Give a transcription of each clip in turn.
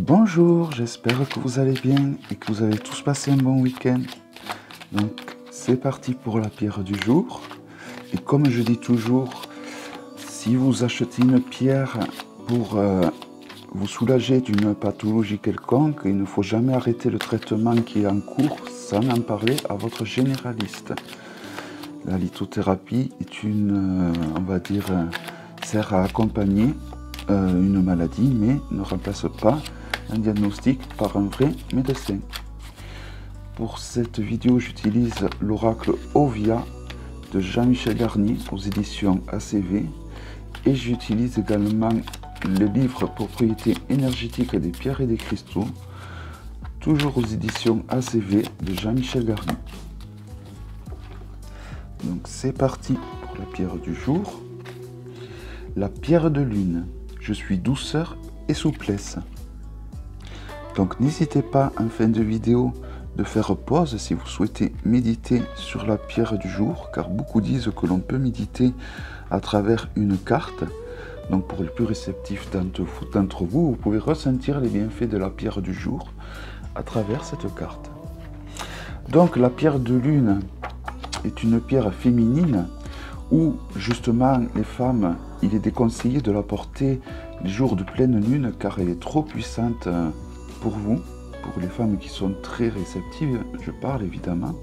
Bonjour, j'espère que vous allez bien et que vous avez tous passé un bon week-end. Donc c'est parti pour la pierre du jour. Et comme je dis toujours, si vous achetez une pierre pour vous soulager d'une pathologie quelconque, il ne faut jamais arrêter le traitement qui est en cours sans en parler à votre généraliste. La lithothérapie est on va dire, sert à accompagner une maladie, mais ne remplace pas un diagnostic par un vrai médecin. Pour cette vidéo, j'utilise l'oracle Ovia de Jean-Michel Garnier aux éditions ACV et j'utilise également le livre Propriétés énergétiques des pierres et des cristaux, toujours aux éditions ACV de Jean-Michel Garnier. Donc c'est parti pour la pierre du jour. La pierre de lune. Je suis douceur et souplesse. Donc n'hésitez pas en fin de vidéo de faire pause si vous souhaitez méditer sur la pierre du jour, car beaucoup disent que l'on peut méditer à travers une carte. Donc pour les plus réceptifs d'entre vous, vous pouvez ressentir les bienfaits de la pierre du jour à travers cette carte. Donc la pierre de lune est une pierre féminine où justement les femmes, il est déconseillé de la porter les jours de pleine lune car elle est trop puissante pour vous, pour les femmes qui sont très réceptives, je parle évidemment.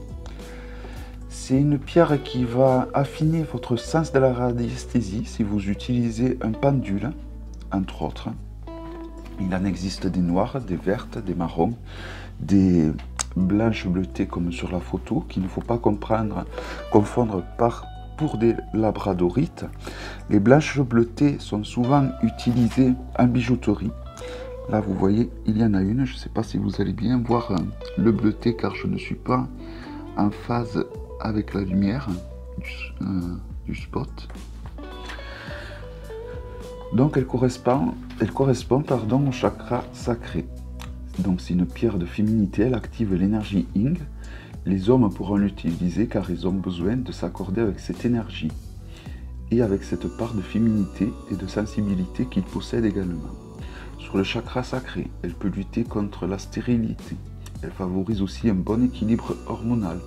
C'est une pierre qui va affiner votre sens de la radiesthésie si vous utilisez un pendule, entre autres. Il en existe des noires, des vertes, des marrons, des blanches bleutées comme sur la photo, qu'il ne faut pas confondre pour des labradorites. Les blanches bleutées sont souvent utilisées en bijouterie. Là, vous voyez, il y en a une. Je ne sais pas si vous allez bien voir le bleuté, car je ne suis pas en phase avec la lumière du spot. Donc, elle correspond au chakra sacré. Donc, c'est une pierre de féminité. Elle active l'énergie Yin. Les hommes pourront l'utiliser car ils ont besoin de s'accorder avec cette énergie et avec cette part de féminité et de sensibilité qu'ils possèdent également. Sur le chakra sacré, elle peut lutter contre la stérilité. Elle favorise aussi un bon équilibre hormonal.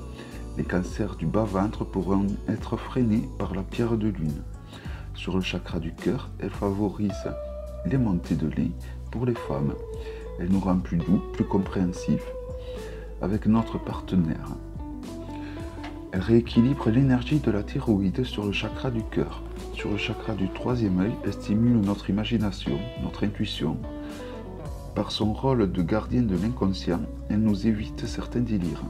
Les cancers du bas-ventre pourront être freinés par la pierre de lune. Sur le chakra du cœur, elle favorise les montées de lait pour les femmes. Elle nous rend plus doux, plus compréhensifs avec notre partenaire. Elle rééquilibre l'énergie de la thyroïde sur le chakra du cœur. Sur le chakra du troisième œil, elle stimule notre imagination, notre intuition. Par son rôle de gardien de l'inconscient, elle nous évite certains délires.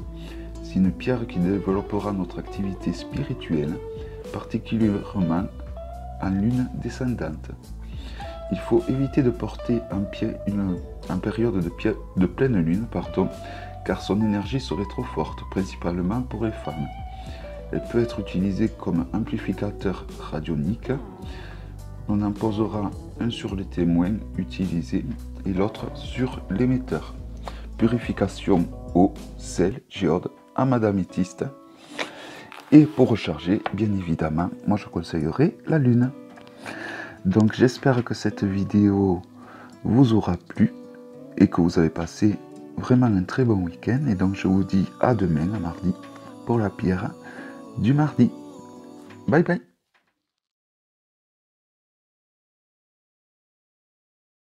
C'est une pierre qui développera notre activité spirituelle, particulièrement en lune descendante. Il faut éviter de porter en période de pleine lune, car son énergie serait trop forte, principalement pour les femmes. Elle peut être utilisée comme amplificateur radionique. On en posera un sur les témoins utilisés et l'autre sur l'émetteur. Purification eau, sel, géode, améthyste. Et pour recharger, bien évidemment, moi je conseillerais la lune. Donc j'espère que cette vidéo vous aura plu et que vous avez passé vraiment un très bon week-end. Et donc je vous dis à demain, à mardi, pour la pierre du mardi. Bye bye.